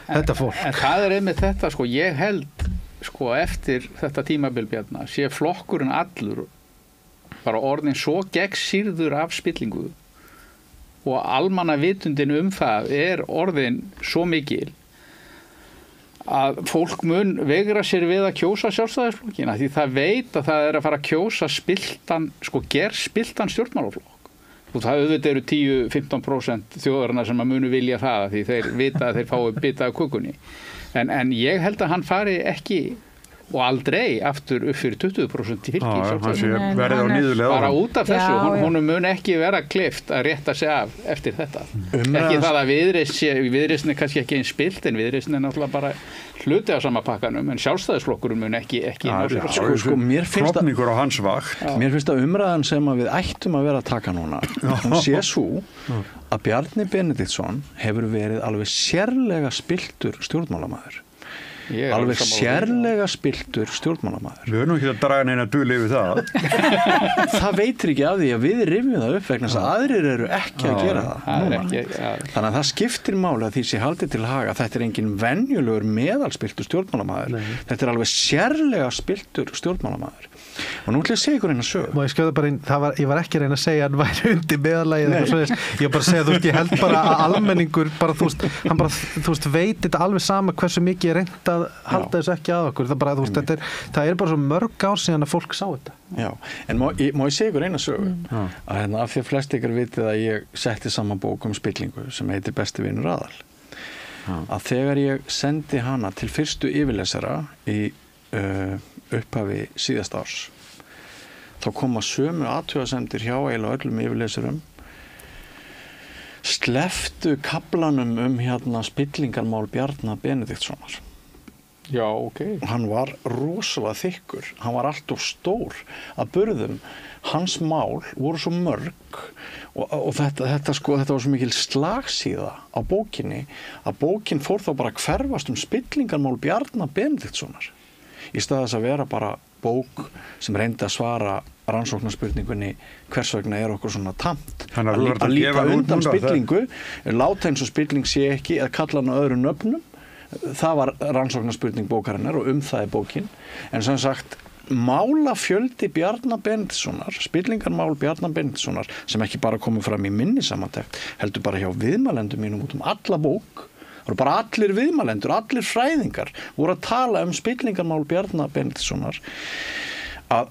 þetta fólk. En það einmitt þetta, sko, ég held, sko, eftir þetta tímabil Bjarna, sé flokkurinn allur bara orðin svo gegnsýrður af spillingu og almannavitundin það orðin svo mikil að fólk mun vegra sér við að kjósa Sjálfstæðisflokkina því það veit að það að fara að kjósa spilltan, sko, spilltan stjórnmálaflokk og það auðvitað eru 10-15% þjóðarinnar sem að munu vilja það því þeir vita að þeir fái bita af kökunni en ég held að hann fari ekki og aldrei aftur upp fyrir 20% í fylki bara út af þessu, hún mun ekki vera kleift að rétta sig af eftir þetta ekki það að Viðreisn kannski ekki eins spilt en Viðreisn náttúrulega bara hluti á sama pakkanum en Sjálfstæðisflokkurinn mun ekki sko, mér finnst að umræðan sem að við ættum að vera að taka núna hún sé svo að Bjarni Benediktsson hefur verið alveg sérlega spilltur stjórnmálamaður alveg sérlega spilltur stjórnmálamaður. Við höfum ekki að draga neina duli yfir það. Það veitir ekki af því að við rifjum það upp vegna þess að aðrir eru ekki að gera það núna. Þannig að það skiptir máli að því sé haldið til haga að þetta engin venjulegur meðalspilltur stjórnmálamaður. Þetta alveg sérlega spilltur stjórnmálamaður. Og nú ætla ég að segja ykkur eina sög. Má ég skjóta bara inn, ég var ekki að reyna að segja að hann væri undir meðalagið eða eitthvað svoleiðis. Ég var bara að segja, þú veist, ég held bara að almenningur bara, þú veist, hann bara, þú veist, veit þetta alveg sama hversu mikið reynt að halda þessu ekki að okkur. Það bara, þú veist, það bara svo mörg ár síðan að fólk sá þetta. Já, en má ég segja ykkur eina sög að hérna af því að flest ykkar vitið að ég setti saman bók spillingu sem heitir Besti vinur Aðal. Að þegar ég sendi hana til fyrstu yfirlesara í upphafi síðasta árs þá koma sömu athugasemdir hjá eiginlega öllum yfirlesurum sleftu kaflanum hérna spillingarmál Bjarna Benediktssonar. Já, ok. Hann var rosalega þykkur, hann var allt of stór að burðum. Hans mál voru svo mörg og þetta var svo mikil slagsíða á bókinni að bókin fór þá bara að hverfast spillingarmál Bjarna Benediktssonar í stað þess að vera bara bók sem reyndi að svara rannsóknarspurningunni hvers vegna okkur svona tamt að líta undan spillingu láta eins og spilling sé ekki að kalla hann á öðrum nöfnum það var rannsóknarspurning bókarinnar og það bókin en sem sagt málafjöldi Bjarna Benediktssonar spillingarmál Bjarna Benediktssonar sem ekki bara komið fram í minni samantekt heldur bara hjá viðmælendum mínum út alla bók það voru bara allir viðmælendur, allir fræðingar voru að tala spillingarmál Bjarna Benediktssonar að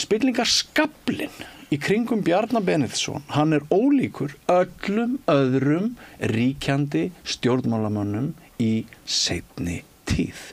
spillingarskablin í kringum Bjarna Benediktsson hann ólíkur öllum öðrum ríkjandi stjórnmálamönnum í seinni tíð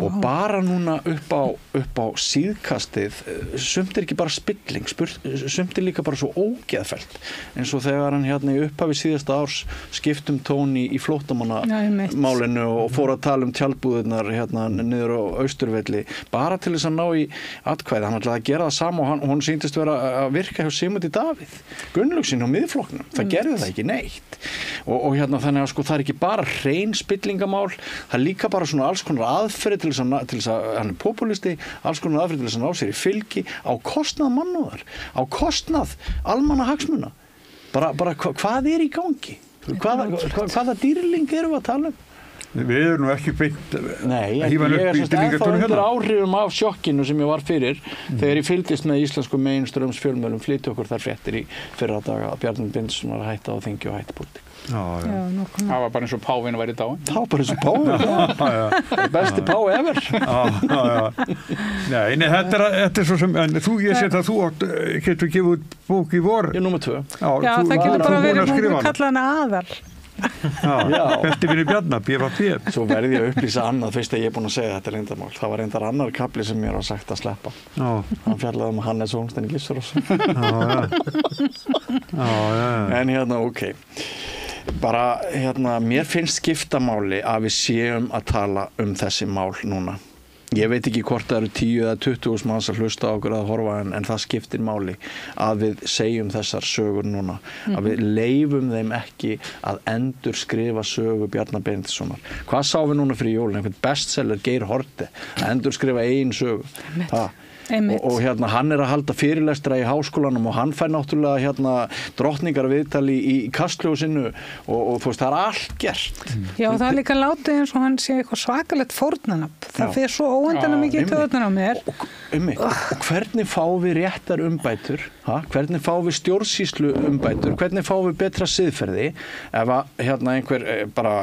og bara núna upp á síðkastið sumt ekki bara spilling sumt líka bara svo ógeðfellt eins og þegar hann hérna í upphafi síðasta árs skiptum tóni í flóttamannamálinu og fór að tala tjaldbúðirnar hérna niður á Austurvelli bara til þess að ná í atkvæði hann ætlaði að gera það sama og hún sýndist vera að virka hjá Sigmundi Davíð Gunnlaugsson á miðflokknum, það gerði það ekki neitt og hérna þannig að sko það ekki bara hrein spillingamál það líka bara svona alls konar aðferð til þess að hann populisti alls konar aðferð til þess að ná sér í fylgi á kostnað mannúðar á kostnað almannahagsmuna bara hvað í gangi hvaða dýrling erum við að tala Við erum nú ekki beint Nei, en hífa hann ég upp í ennþá dýrlingatúrnum undir hérna. áhrifum af sjokkinu sem ég var fyrir þegar ég fylgdist með íslensku mainströms fjölmjölum flytja okkur þær fréttir í fyrra daga að Bjarni Benediktsson var að hætta á þingi og hætti pólitík. Já. Það var bara eins og Pávin væri dáin. Það var bara eins og Pái. Besti Pái ever. Nei, þetta er svo sem, en ég set að þú getur gefið út bók í vor. Ég er númer 2. Já, það getur bara verið að kalla hana aðal. Já, besti vinur Bjarna, BFP. Svo verði ég að upplýsa annað fyrst að ég er búin að segja þetta leyndamál. Það var reyndar annar kapli sem mér var sagt að sleppa. Hann fjallaði Hannes Hólmstein Gissurarson. En ok. Bara, mér finnst skiptamáli að við séum að tala þessi mál núna. Ég veit ekki hvort það eru 10 eða 20 manns að hlusta á okkur að horfa en það skiptir máli að við segjum þessar sögur núna. Að við leifum þeim ekki að endur skrifa sögu Bjarna Benediktssonar. Hvað sáum við núna fyrir jólin? Einhvern bestseller Geir Haarde að endur skrifa eigin sögu. Og hann að halda fyrirlestra í háskólanum og hann fær náttúrulega drottningar viðtali í kastljósinu og þú veist, það allt gert. Já, það líka látið eins og hann sé eitthvað svakalegt fórnarnafn. Það fer svo óendanlega mikið í töðunar á mér. Og hvernig fáum við réttar umbætur? Hvernig fáum við stjórnsýslu umbætur? Hvernig fáum við betra siðferði ef að einhver bara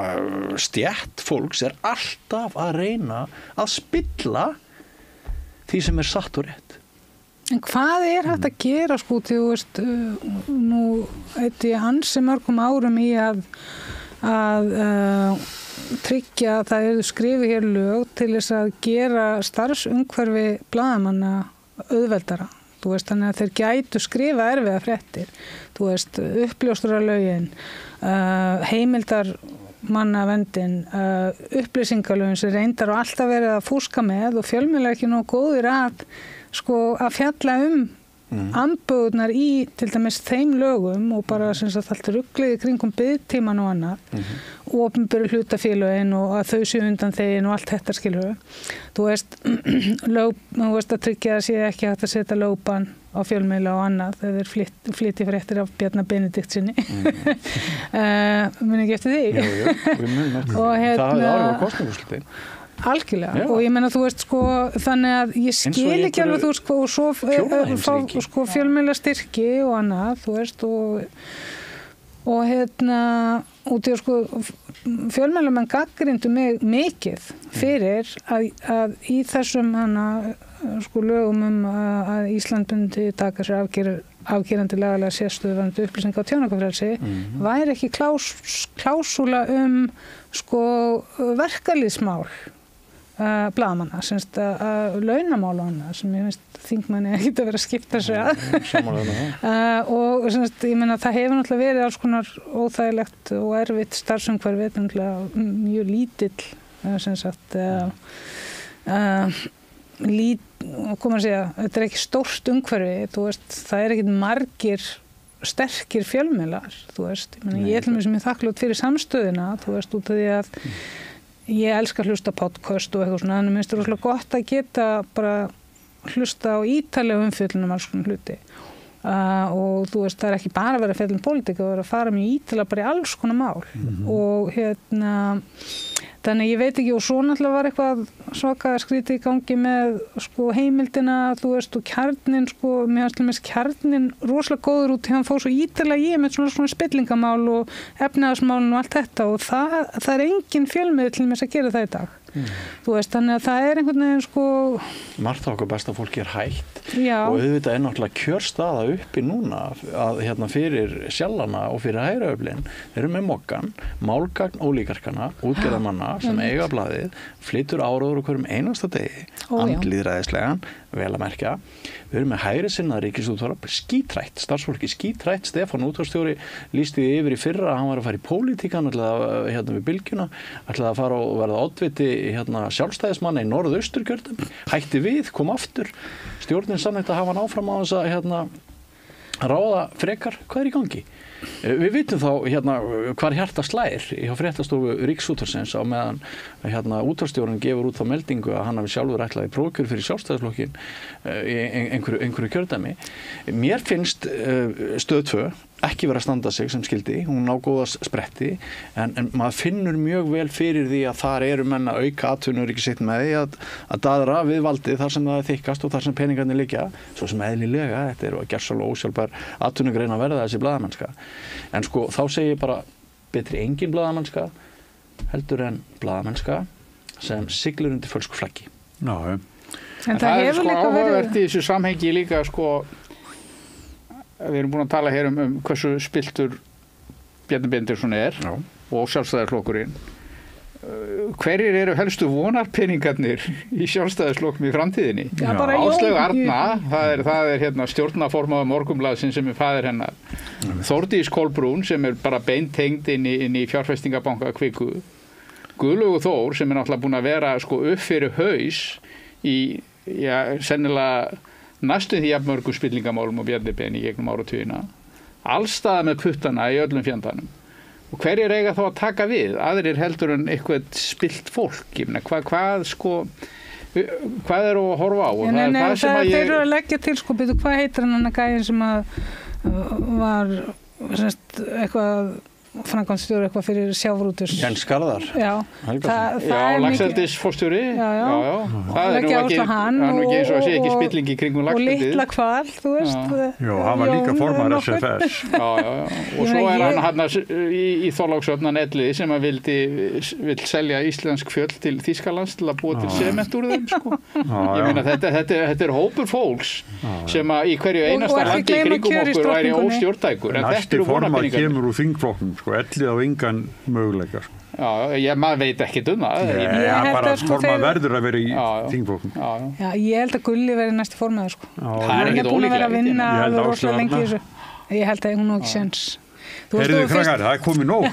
stétt fólks er alltaf að reyna að spilla því sem satt og rétt. En hvað hægt að gera sko, þú veist, nú eitthvað ansi mörgum árum í að tryggja að það skrifið hér lög til þess að gera starfsumhverfi blaðamanna auðveldara. Þú veist, þannig að þeir gætu skrifa erfiða fréttir. Þú veist, uppljóstraralögin, heimildar mannavendin, upplýsingalögin sem reyndar og alltaf verið að fúska með og fjölmiðlar ekki nóg góðir að fjalla amböðunar í til dæmis þeim lögum og bara sem sagt allt ruglið kringum biðtíman og annað og opinberu hlutafélögin og að þau séu undan þegin og allt þetta skilur þú veist að tryggja að sé ekki hægt að setja lögbann á fjölmiðla og annað þegar þeir flytti fréttir af Bjarna Benediktssoni muni ekki eftir því og það hafði áhrif á kosningaúrslitin algjörlega og ég meina þú veist sko þannig að ég skil ekki alveg þú sko og svo fá sko fjölmiðla styrki og annað þú veist og út í sko fjölmiðlamenn gagnrýndu mig mikið fyrir að í þessum sko lögum að Ísland myndi taka sér afgerandi lagalega sérstöðu varðandi upplýsinga og tjáningarfrelsi væri ekki klásúla sko verkalýðsmál blaðamanna, semst að launamál og annað sem ég finnst þingmanni ekki að vera að skipta sér að og semst ég meina það hefur náttúrulega verið alls konar óþægilegt og erfitt starfsumhverfi náttúrulega mjög lítill sem sagt koma að segja, þetta ekki stórt umhverfi, þú veist, það ekkert margir sterkir fjölmiðlar, þú veist, ég til mig sem ég þakklát fyrir samstöðina, þú veist, út af því að ég elska að hlusta podcast og eitthvað svona, þannig minnst það rosalega gott að geta bara hlusta á ítarlega umfjöllun alls konar hluti og þú veist, það ekki bara að vera að fjalla pólitík, það er að fara mjög ítarlega bara í alls konar mál og þannig ég veit ekki og svo náttúrulega var eitthvað svaka skrítið í gangi með sko heimildina, þú veist, og kjarnin sko, mér fannst til dæmis kjarnin rosalega góður út, hann fór svo ítarlega í með svona spillingamál og efnahagsmálin og allt þetta og það er engin fjölmiðill til dæmis að gera það í dag. Þú veist, þannig að það er einhvern veginn sko margt af okkur besta fólki hætt Já. Og auðvitað er náttúrulega kjörstaða uppi núna að fyrir sjálfana og fyrir hægraöflin þeir eru með mokkan, málgagn ólíkarkana, útgerðarmanna sem eiga blaðið, flytur áróður okkur einasta degi, andlýðræðislegan vel að merkja, við erum með hægri sinnað ríkisútvarp, skítrætt starfsfólki skítrætt, Stefán útvarpsstjóri lýsti því yfir í fyrra að hann var að fara í pólitíkan ætlaði við bylgjuna ætlaði að fara og verða oddviti sjálfstæðismanna í norðausturkjördæmi hætti við, kom aftur stjórnin sannleitt að hafa hann áfram á þess að ráða frekar, hvað er í gangi? Við vitum þá hvar hjarta slær hjá fréttastofu Ríkisútvarpsins á meðan útvarpsstjórinn gefur út þá meldingu að hann hafi sjálfur ætlaði prófkjör fyrir sjálfstæðisflokkin í einhverju kjördæmi. Mér finnst Stöð 2 ekki vera að standa sig sem skildi, hún á góða spretti en maður finnur mjög vel fyrir því að þar eru menn að auka atvinnur ekki sitt með því að daðra við valdið þar sem það er þykkast og þar sem peningarnir liggja, svo sem eðlilega, þetta er að gerðsala ósjálfbær atvinnugrein að verða þessi blaðamennska. En sko þá segi ég bara betri engin blaðamennska heldur en blaðamennska sem siglir undir fölsku flaggi. Já, en það er sko áhugavert í þessu samhengi líka sko. Við erum búin að tala hér um hversu spiltur Bjarni Benediktsson Já. Og Sjálfstæðisflokkurinn. Hverjir eru helstu vonarpeningarnir í Sjálfstæðisflokknum í framtíðinni? Áslaug Arna, það er hérna stjórnarformaður Morgunblaðsins sem er faðir hennar. Þórdís Kolbrún sem er bara beintengd inn í fjárfestingabanka Kviku. Guðlaugur Þór sem er náttúrulega búin að vera sko upp fyrir haus í, sennilega næstum því jafnmörgum spillingamálum og Bjarni Ben í gegnum áratugina. Allstaðar með puttana í öllum fjandanum. Og hverjir eiga þá að taka við? Aðrir heldur en eitthvað spilt fólk. Ég meina, hvað er að horfa á? Þeir eru að leggja til, sko, betur, hvað heitir hann gæðin sem að var eitthvað framkvæmdastjóri eitthvað fyrir sjávarútvegs. Jens Garðar. Já, Laxeldis fórstjóri. Já. Það er nú ekki eins og að sé ekki spilling í kringum Laxeldið. Og litla hval, þú veist. Já, hann var líka formaður SFS. Já. Og svo er hann í Þorlákshöfn Elliði sem að vill selja íslensk fjöll til Þýskalands til að búa til sement úr þeim, sko. Ég meina, þetta er hópur fólks sem að í hverju einasta landi í kringum okkur væri óstjórntækur. Næsti formaður kemur úr þingflokknum. Sko, ellið á engan möguleika. Já, maður veit ekki það. Bara formaður verður að vera í þingflokknum. Já, ég held að Gulli verði næsti formaður, sko. Það er ekkert ólíklegt. Ég held að hún á ekki séns. Heyrðu krakkar, það er komið nóg.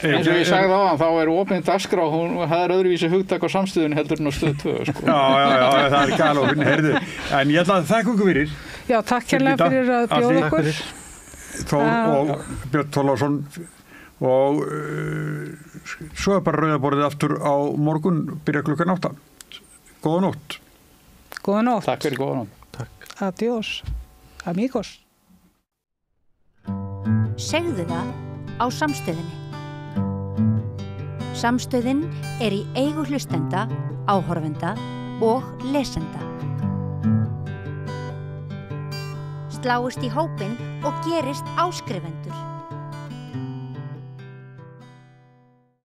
Eins og ég sagði áðan, þá er opinn dagskrá, það er öðruvísi hugtak á samstöðun heldur en á stöð 2, sko. Já, það er galopin, heyrðu. En ég ætla að þakka ykkur fyrir. Já, takk hérlega fyrir að bjóða okkur. Þór og Björn Þorláksson og svo er bara rauðaborðið aftur á morgun, byrja klukkan 8. Góða nótt. Góða nótt. Takk fyrir góða nótt. Takk. Adiós, amigos. Segðu það á Samstöðinni. Samstöðin er í eigu hlustenda, áhorfenda og lesenda. Sláist í hópinn og gerist áskrifendur.